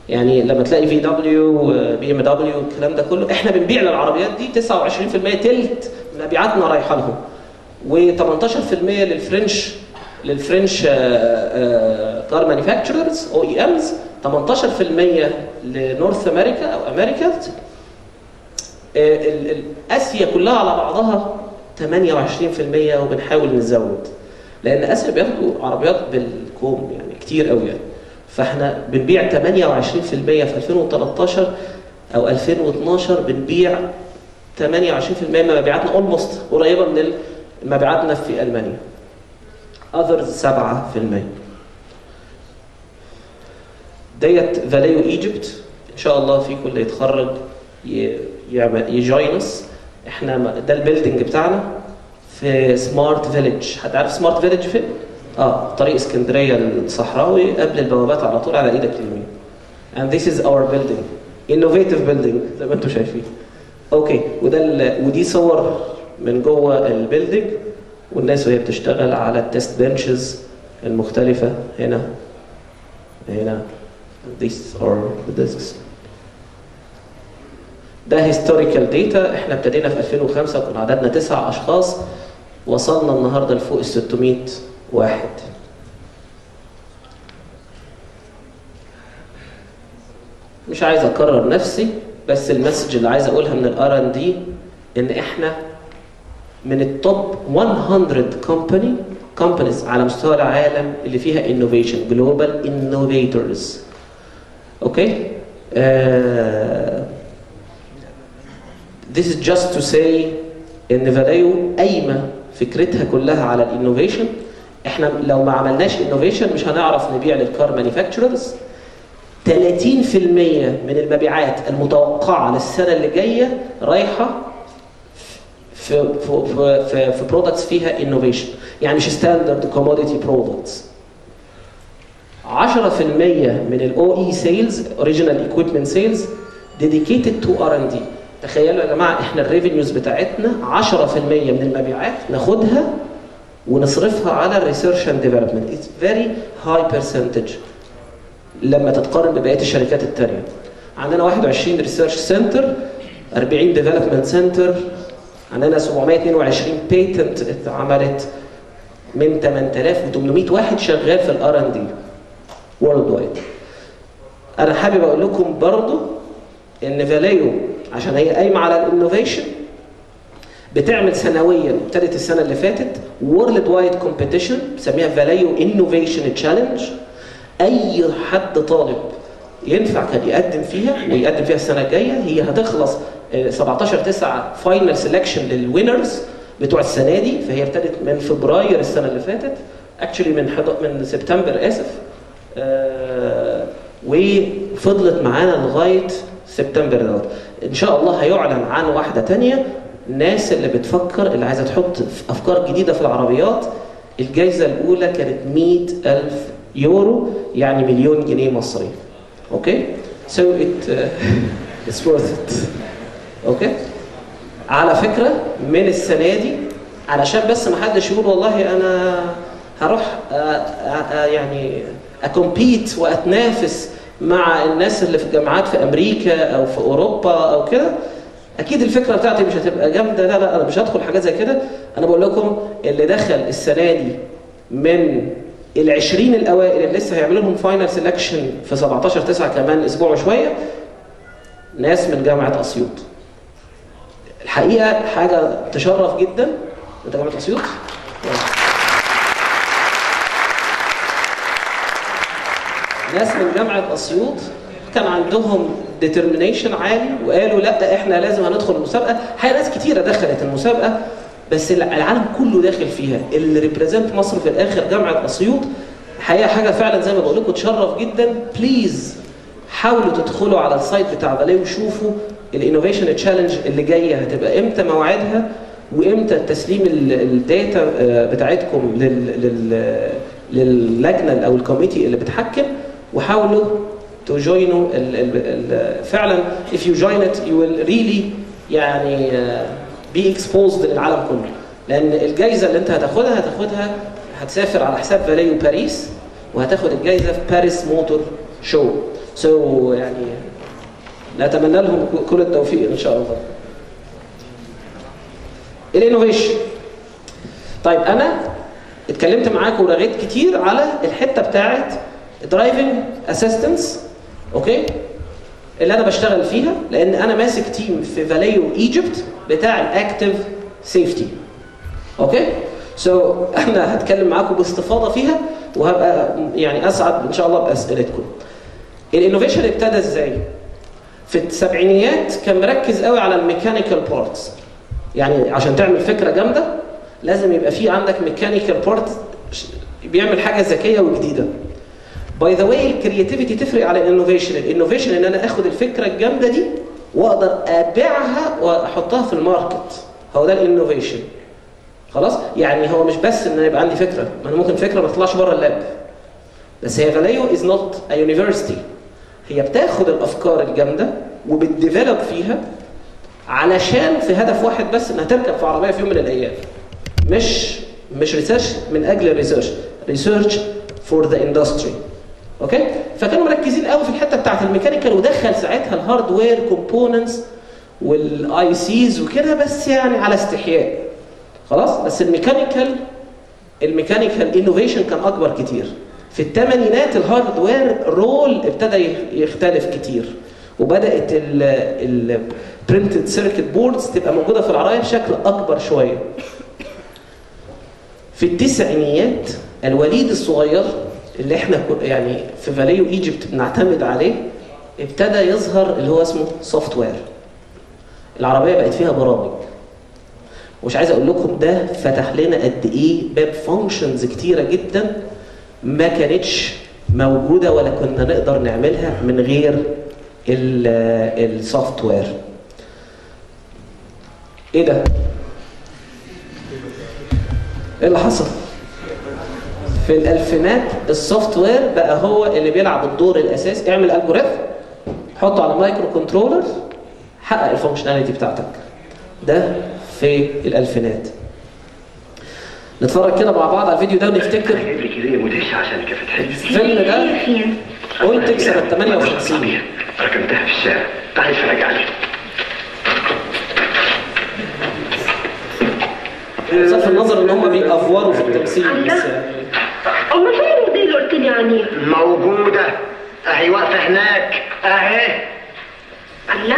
يعني لما تلاقي في دبليو، بي ام دبليو، الكلام ده كله، احنا بنبيع للعربيات دي 29%، تلت مبيعاتنا رايحه لهم. و18% للفرنش كار مانيفاكتشررز او اي امز، 18% لنورث امريكا او امريكاز. اسيا كلها على بعضها 28%، وبنحاول نزود لان اسيا بياخدوا عربيات بالكوم يعني كتير قوي يعني. فاحنا بنبيع 28% في 2013 او 2012 بنبيع 28% من مبيعاتنا، اولموست قريبه من مبيعاتنا في المانيا. others 7%. ديت فاليو ايجيبت، ان شاء الله فيكم اللي يتخرج يجوينس. احنا ده البيلدينج بتاعنا في سمارت فيليج. حد عارف سمارت فيليج فين؟ طريق اسكندريه الصحراوي قبل البوابات على طول على ايدك اليمين. and this is our building, innovative building زي ما انتم شايفين. اوكي، ودي صور من جوه البيلدينج، والناس وهي بتشتغل على التست بنشز المختلفه. هنا these are the desks. ده هيستوريكال داتا. احنا ابتدينا في 2005 وكنا عددنا 9 اشخاص، وصلنا النهارده لفوق 600 واحد. مش عايز اكرر نفسي، بس المسج اللي عايز اقولها من الار ان دي ان احنا من التوب 100 companies على مستوى العالم اللي فيها innovation، global innovators. اوكي؟ This is just to say ان فاليو قايمه فكرتها كلها على الانوفيشن. احنا لو ما عملناش انوفيشن مش هنعرف نبيع للكار مانيفاكتشررز. 30% من المبيعات المتوقعه للسنه اللي جايه رايحه في برودكتس فيها انوفيشن، يعني مش ستاندرد كوموديتي برودكتس. 10% من الاو اي سيلز اوريجينال ايكويبمنت سيلز ديديكيتد تو ار ان دي. تخيلوا يا جماعه احنا الريفينيوز بتاعتنا 10% من المبيعات ناخدها ونصرفها على الريسيرش اند ديفلوبمنت. اتس فيري هاي برسنتج لما تتقارن ببقيه الشركات الثانيه. عندنا 21 ريسيرش سنتر، 40 ديفلوبمنت سنتر، عندنا 722 بيتنت اتعملت، من 8800 واحد شغال في الار ان دي وورلد وايد. انا حابب اقول لكم برضو ان فاليو عشان هي قايمه على الانوفيشن بتعمل سنويا، ابتدت السنه اللي فاتت وورلد وايد كومبيتيشن بنسميها فاليو انوفيشن تشالنج. اي حد طالب ينفع كان يقدم فيها، ويقدم فيها السنه الجايه. هي هتخلص 17/9 فاينل سelection للوينرز بتوع السنه دي، فهي ابتدت من فبراير السنه اللي فاتت، اكشلي من سبتمبر اسف، وفضلت معانا لغايه سبتمبر دوت. ان شاء الله هيعلن عن واحده ثانيه. الناس اللي بتفكر اللي عايزه تحط افكار جديده في العربيات، الجائزه الاولى كانت 100,000 يورو، يعني مليون جنيه مصري. اوكي؟ So it's worth it. اوكي؟ على فكره من السنه دي، علشان بس ما حدش يقول والله انا هروح يعني اكمبيت واتنافس مع الناس اللي في الجامعات في امريكا او في اوروبا او كده، اكيد الفكره بتاعتي مش هتبقى جامده. لا انا مش هدخل حاجات زي كده. انا بقول لكم اللي دخل السنه دي من ال20 الاوائل اللي لسه هيعملوا لهم فاينل سيلكشن في 17/9 كمان اسبوع وشويه، ناس من جامعه اسيوط. الحقيقه حاجه تشرف جدا. انت جامعه اسيوط؟ ناس من جامعه اسيوط كان عندهم ديترمينيشن عالي وقالوا لا احنا لازم هندخل المسابقه. حقيقه ناس كتيره دخلت المسابقه بس العالم كله داخل فيها. اللي ريبريزنت مصر في الاخر جامعه اسيوط. حقيقه حاجه فعلا زي ما بقول لكم تشرف جدا. بليز حاولوا تدخلوا على السايت بتاع فاليو وشوفوا الانوفيشن تشالنج اللي جايه هتبقى امتى موعدها، وامتى تسليم الداتا بتاعتكم للجنه او الكوميتي اللي بتحكم. وحاولوا تجوينوا فعلا if you join it you will really يعني be exposed للعالم كله. لان الجائزه اللي انت هتاخدها هتسافر على حساب فاليو باريس، وهتاخد الجائزه في باريس موتور شو. يعني نتمنى لهم كل التوفيق ان شاء الله. الانوفيشن. طيب انا اتكلمت معاكم ورغيت كتير على الحته بتاعت درايفنج اسيستنس، اوكي، اللي انا بشتغل فيها، لان انا ماسك تيم في فاليو ايجيبت بتاع الاكتيف سيفتي. اوكي؟ انا هتكلم معاكم باستفاضه فيها، وهبقى يعني اسعد ان شاء الله باسئلتكم. الانوفيشن ابتدى ازاي؟ في السبعينيات كان مركز قوي على الميكانيكال بارتس. يعني عشان تعمل فكره جامده لازم يبقى في عندك ميكانيكال بارت بيعمل حاجه ذكيه وجديده. باي ذا واي الكرياتيفيتي تفرق على الانوفيشن. الانوفيشن ان انا اخد الفكره الجامده دي واقدر ابيعها واحطها في الماركت، هو ده الانوفيشن. خلاص؟ يعني هو مش بس ان يبقى عندي فكره، ما انا ممكن فكره ما تطلعش بره اللاب. بس هي فاليو از نوت ا يونيفرسيتي. هي بتاخد الافكار الجامده وبتديفلوب فيها علشان في هدف واحد بس، انها تركب في عربيه في يوم من الايام. مش ريسيرش من اجل الريسيرش، ريسيرش فور ذا اندستري. اوكي؟ فكانوا مركزين قوي في الحته بتاعت الميكانيكال، ودخل ساعتها الهاردوير كومبوننتس والاي سيز وكده، بس يعني على استحياء. خلاص؟ بس الميكانيكال انوفيشن كان اكبر كتير. في الثمانينات الهاردوير رول ابتدى يختلف كتير، وبدات البرنتد سيركت بوردز تبقى موجوده في العربيه بشكل اكبر شويه. في التسعينيات الوليد الصغير اللي احنا يعني في فاليو ايجيبت بنعتمد عليه ابتدى يظهر اللي هو اسمه سوفت وير. العربيه بقت فيها برامج. ومش عايز اقول لكم ده فتح لنا قد ايه باب فانكشنز كتيره جدا ما كانتش موجوده ولا كنا نقدر نعملها من غير السوفت وير. ايه ده؟ ايه اللي حصل؟ في الالفينات السوفت وير بقى هو اللي بيلعب الدور الاساسي. اعمل الجوريثم، حطه على مايكرو كنترولر، حقق الفانكشناليتي بتاعتك. ده في الالفينات. نتفرج كده مع بعض على الفيديو ده ونفتكر الفيلم ده انتج سنة 58. ركنتها في الشارع، تعال اتفرج عليه. بصرف النظر ان هم بيأفوروا في التمثيل بس امال فين الموضوع اللي قلت لي عليه؟ موجودة اهي واقفة هناك اهي. الله،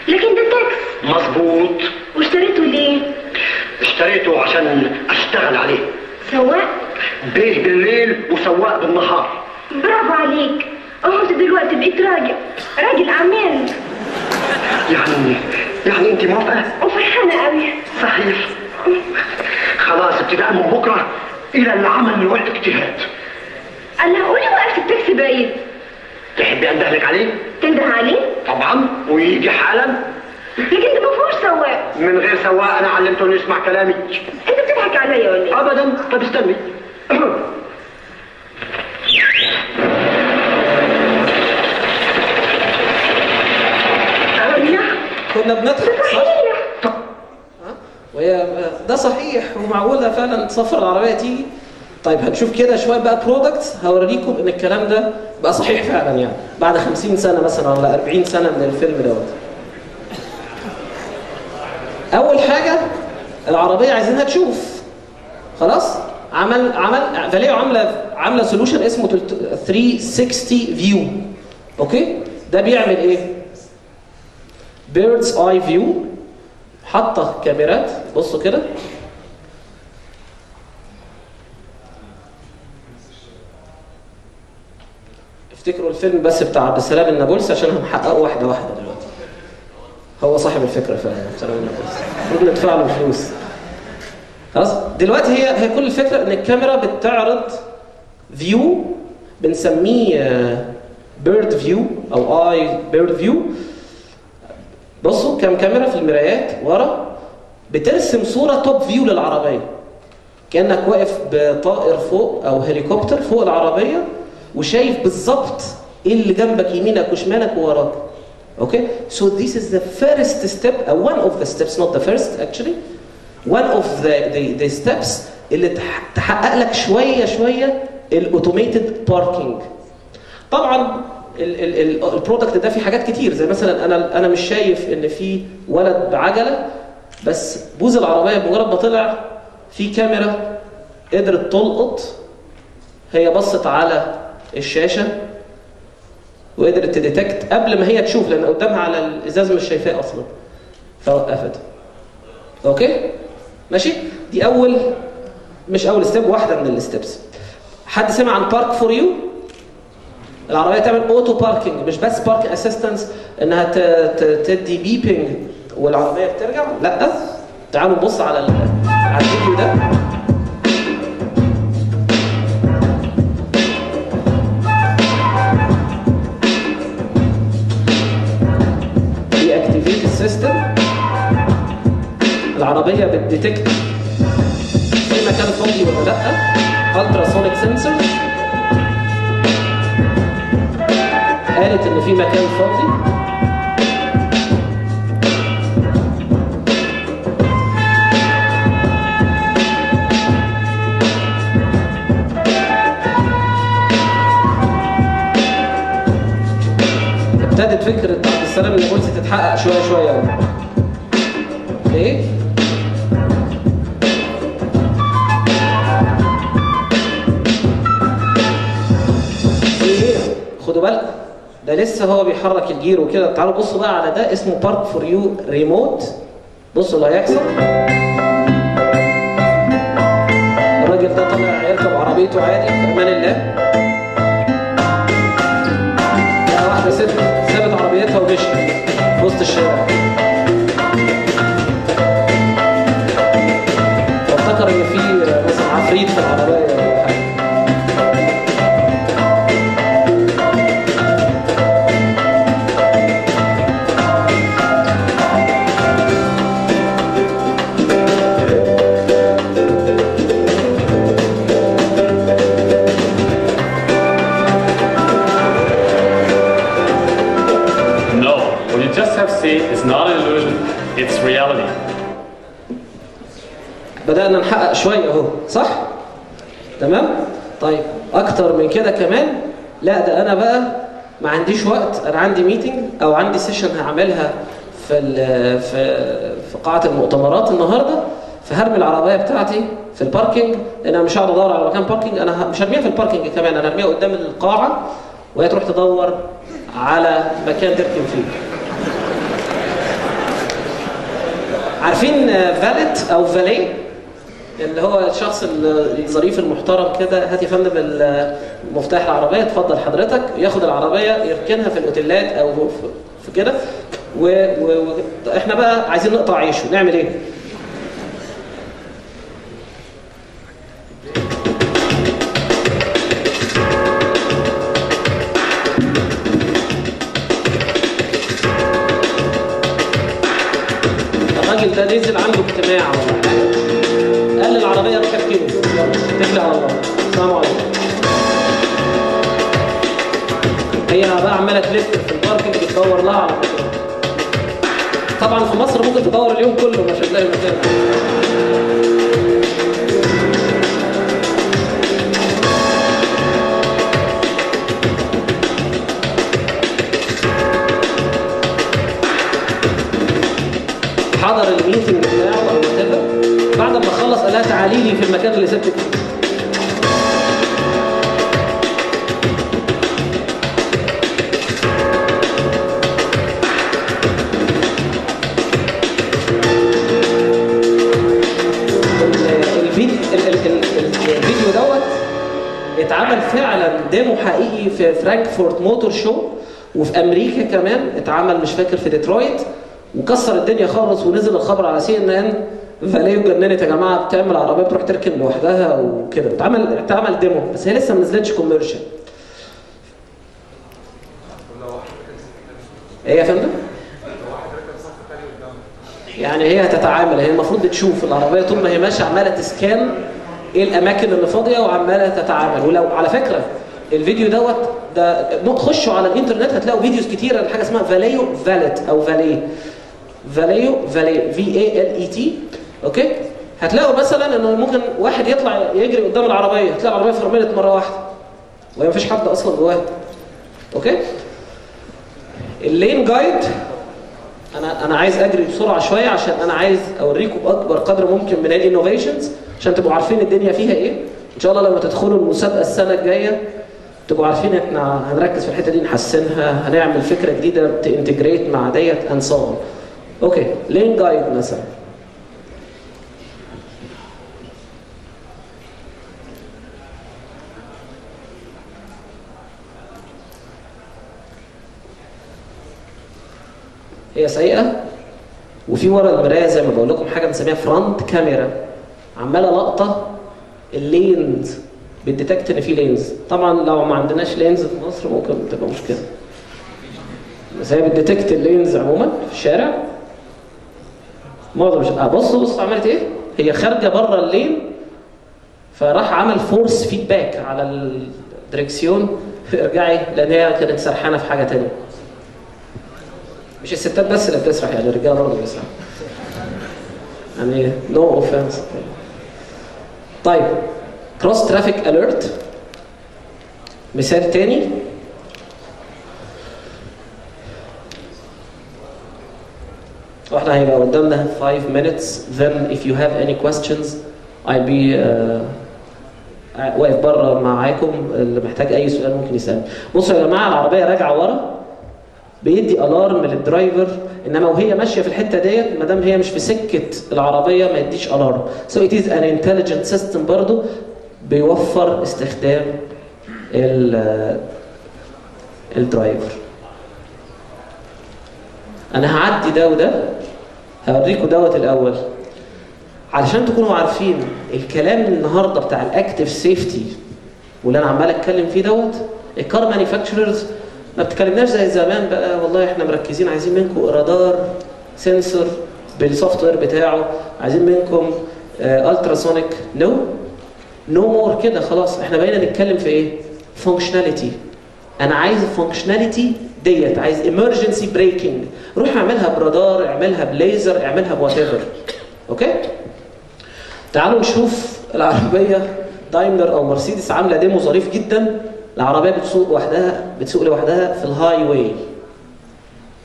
لكن ده تاكس. مظبوط. واشتريته ليه؟ اشتريته عشان اشتغل عليه. سواق؟ بيه بالليل وسواق بالنهار. برافو عليك. انت دلوقتي بقيت راجل اعمال. يعني انت موافقة؟ وفرحانة قوي. صحيح. خلاص ابتداء من بكرة الى العمل والاجتهاد. انا قولي وقفت التاكسي بعيد. تحبي اندهلك عليه؟ تنده عليه؟ طبعا، ويجي حالا. لكن ده ما فيهوش سواق. من غير سواق انا علمته انه يسمع كلامي. انت بتضحك عليا ولا ايه؟ ابدا. طب استني. كنا بنضحك صح؟ وهي ده صحيح ومعقولة فعلا تسافر العربية تيجي. طيب هنشوف كده شوية بقى برودكتس هوريكم ان الكلام ده بقى صحيح فعلا يعني بعد 50 سنة مثلا ولا 40 سنة من الفيلم دوت. أول حاجة العربية عايزينها تشوف. خلاص؟ فاليو عاملة سولوشن اسمه 360 فيو. اوكي؟ ده بيعمل ايه؟ بيردز اي فيو. حاطه كاميرات، بصوا كده. افتكروا الفيلم بس بتاع عبد السلام النابلسي عشان هنحققه واحده واحده دلوقتي. هو صاحب الفكره فعلا عبد السلام النابلسي. المفروض ندفع له فلوس. خلاص؟ دلوقتي هي كل الفكره ان الكاميرا بتعرض فيو بنسميه بيرد فيو او اي بيرد فيو. بصوا كام كاميرا في المرايات ورا بترسم صورة توب فيو للعربية. كأنك واقف بطائر فوق أو هليكوبتر فوق العربية وشايف بالظبط إيه اللي جنبك يمينك وشمالك ووراك. Okay? So this is the first step, one of the steps, not the first actually. One of the steps اللي تحقق لك شوية الأوتوميتد باركينج. طبعا البرودكت ده فيه حاجات كتير زي مثلا انا مش شايف ان في ولد بعجله بس بوز العربيه بمجرد ما طلع في كاميرا قدرت تلقط. هي بصت على الشاشه وقدرت تديتكت قبل ما هي تشوف لان قدامها على الازاز مش شايفاه اصلا فوقفت. اوكي ماشي. دي مش اول ستيب، واحده من الستبس. حد سمع عن بارك فور يو؟ العربية تعمل اوتو باركينج، مش بس بارك اسيستنس انها تدي بيبينج والعربية بترجع، لا. تعالوا نبص على الفيديو ده. دي اكتيفيت السيستم. العربية بتديتكت في مكان فاضي ولا لا. الترا سونيك سنسور قالت ان في مكان فاضي. ابتدت فكره عبد السلام النابلسي تتحقق شويه اهو. ايه؟ خدوا بالكم ده لسه هو بيحرك الجير وكده. تعالوا بصوا بقى على ده اسمه بارك فور يو ريموت. بصوا اللي هيحصل. الراجل ده طالع يركب عربيته عادي في امان الله. لقى واحده ست سابت عربيتها ومشيت في وسط الشارع. وافتكر ان في مثلا عفريت في العربيه ولا حاجه. بدأنا نحقق شوية اهو، صح؟ تمام؟ طيب اكتر من كده كمان؟ لا ده انا بقى ما عنديش وقت، انا عندي ميتنج او عندي سيشن هعملها في قاعة المؤتمرات النهارده، فهرمي العربية بتاعتي في الباركينج، لان انا مش هقعد ادور على مكان باركينج، انا مش هرميها في الباركينج كمان، انا هرميها قدام القاعة وهي تروح تدور على مكان تركن فيه. عارفين فالت او فالي؟ اللي هو الشخص الظريف المحترم كده، هات يا فندم مفتاح العربيه، اتفضل حضرتك، ياخد العربيه يركنها في الاوتيلات او في كده، واحنا بقى عايزين نقطع عيشه، نعمل ايه؟ الراجل ده نزل عنده اجتماع ولا حاجه، قال للعربيه روح اركنه، يلا اتكل على الله، السلام عليكم. هي بقى عماله تلف في الباركنج بتدور لها على مكان. طبعا في مصر ممكن تدور اليوم كله مش هتلاقي مكان. حضر الميتنج بتاعه او whatever، بعد ما خلص قال لها تعالي لي في المكان اللي سبتك فيه. الفيديو دوت اتعمل فعلا ديمو حقيقي في فرانكفورت موتور شو، وفي امريكا كمان اتعمل مش فاكر في ديترويت، وكسر الدنيا خالص، ونزل الخبر على CNN فاليو اتجننت يا جماعه، بتعمل عربيه بتروح تركن لوحدها وكده. اتعمل ديمو بس هي لسه ما نزلتش كوميرشال. ايه يا فندم؟ يعني هي هتتعامل، هي المفروض تشوف العربيه طول ما هي ماشيه عماله تسكان ايه الاماكن اللي فاضيه وعماله تتعامل. ولو على فكره الفيديو دوت ده خشوا على الانترنت هتلاقوا فيديوز كتيره لحاجه اسمها فاليو فالت او فالي VALET، اوكي؟ هتلاقوا مثلا انه ممكن واحد يطلع يجري قدام العربيه، هتلاقي العربيه فرملت مره واحده وهي مفيش حد اصلا جواها. اوكي؟ اللين جايد انا عايز اجري بسرعه شويه عشان انا عايز اوريكم باكبر قدر ممكن من الانوفيشنز عشان تبقوا عارفين الدنيا فيها ايه. ان شاء الله لما تدخلوا المسابقه السنه الجايه تبقوا عارفين احنا هنركز في الحته دي نحسنها، هنعمل فكره جديده تانتجريت مع ديت اند سو اون. اوكي، لين جايد مثلا. هي سيئه وفي ورا المرايه زي ما بقول لكم حاجه بنسميها فرونت كاميرا عماله لقطه اللينز، بتديتكت ان في لينز. طبعا لو ما عندناش لينز في مصر ممكن تبقى مشكله، بس هي بتديتكت اللينز عموما في الشارع. معظم بص عملت ايه؟ هي خارجه بره اللين فراح عمل فورس فيدباك على الدركسيون ارجعي، لان هي كانت سرحانه في حاجه ثانيه. مش الستات بس اللي بتسرح، يعني الرجاله برضه بيسرحوا. يعني نو اوفنس. طيب كروس ترافيك اليرت مثال تاني. واحنا هيبقى قدامنا 5 minutes. Then if you have any questions I'll be واقف بره معاكم، اللي محتاج اي سؤال ممكن يسأل. بصوا يا جماعه العربيه راجعه ورا بيدي الارم للدرايفر، انما وهي ماشيه في الحته ديت ما دام هي مش في سكه العربيه ما يديش الارم. So it is an intelligent system برضو بيوفر استخدام الدرايفر. انا هعدي ده وده هوريكم دوت الاول علشان تكونوا عارفين الكلام النهارده بتاع الاكتيف سيفتي واللي انا عمال اتكلم فيه دوت. الكار مانيفاكتشرز ما بتكلمناش زي زمان بقى والله احنا مركزين عايزين منكم رادار سنسور بالسوفت وير بتاعه، عايزين منكم التراسونيك. نو مور كده خلاص. احنا بقينا نتكلم في ايه؟ فانكشناليتي. انا عايز الفانكشناليتي ديت، عايز ايمرجنسي بريكنج، روح اعملها برادار، اعملها بليزر، اعملها بوات ايفر. اوكي؟ تعالوا نشوف العربيه دايملر او مرسيدس عامله ديمو ظريف جدا. العربيه بتسوق لوحدها في الهاي واي.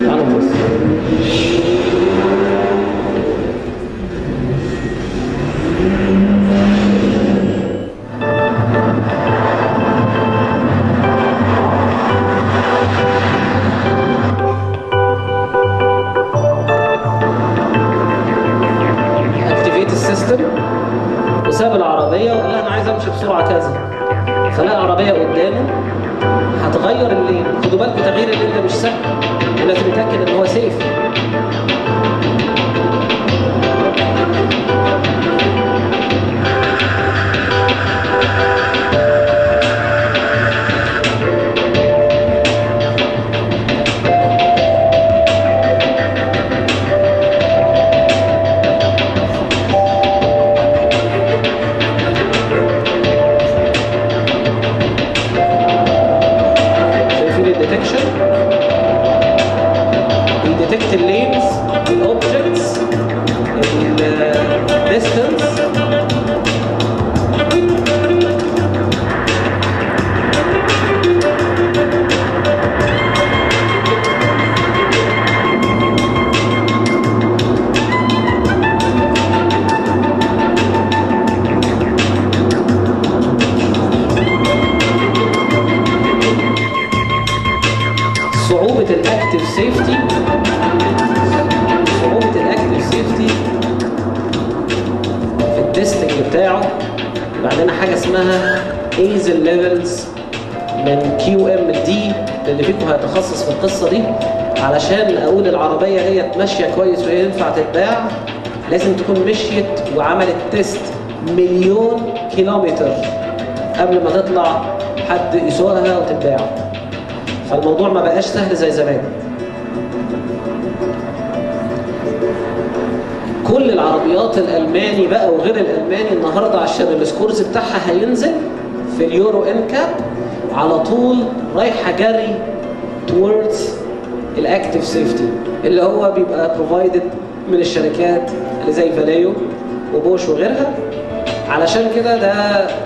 تعالوا نبص. وساب العربية وقال أنا عايز أمشي بسرعة كذا، فلقى عربية قدامه هتغير اللين. خدوا بالكم تغيير اللين ده مش سهل، ولازم يتأكد إن هو سيف. بيديتكت اللينز، الاوبجكتس، الديستنس. صعوبة الاكتيف سيفتي في التستنج بتاعه. بعدين حاجة اسمها ايزل ليفلز من QMD، اللي فيكم هيتخصص في القصة دي. علشان اقول العربية هي ماشية كويس وهي ينفع تتباع، لازم تكون مشيت وعملت تيست 1,000,000 كيلومتر قبل ما تطلع حد يسوقها وتتباع. فالموضوع ما بقاش سهل زي زمان. كل العربيات الألماني بقى وغير الألماني النهاردة عشان السكورز بتاعها هينزل في اليورو NCAP على طول رايحة جري towards الاكتيف سيفتي، اللي هو بيبقى provided من الشركات اللي زي فاليو وبوش وغيرها. علشان كده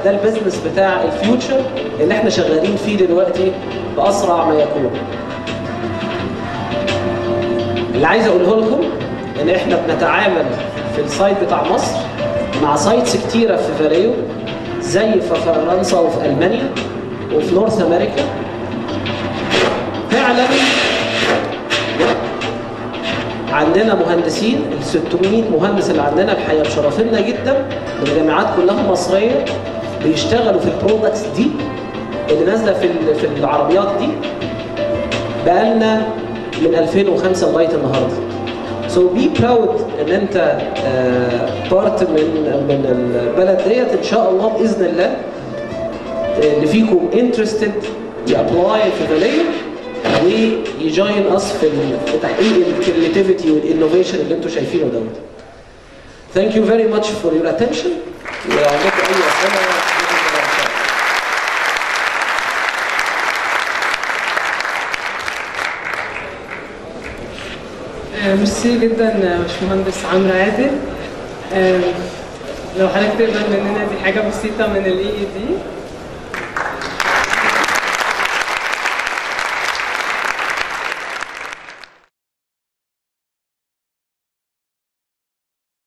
ده البيزنس بتاع الفيوتشر اللي احنا شغالين فيه دلوقتي بأسرع ما يكون. اللي عايز اقوله لكم ان احنا بنتعامل في السايت بتاع مصر مع سايتس كتيرة في فاليو، زي في فرنسا وفي ألمانيا وفي نورث أمريكا. فعلا عندنا مهندسين، ال 600 مهندس اللي عندنا الحقيقة بشرفنا جدا من جامعات كلها مصرية بيشتغلوا في البرودكتس دي اللي نازلة في العربيات دي بقالنا من 2005 لغاية النهاردة. So be proud ان انت بارت من البلد ديت. ان شاء الله باذن الله اللي فيكم interested يابلاي في فاليو ويجوين اس في تحقيق الكرياتيفيتي والانوفيشن اللي انتم شايفينه دوت. Thank you very much for your attention. ولو عندكم اي اسئله ميرسي جدا باشمهندس عمرو عادل. لو حضرتك تقبل مننا دي حاجه بسيطه من الاي اي دي.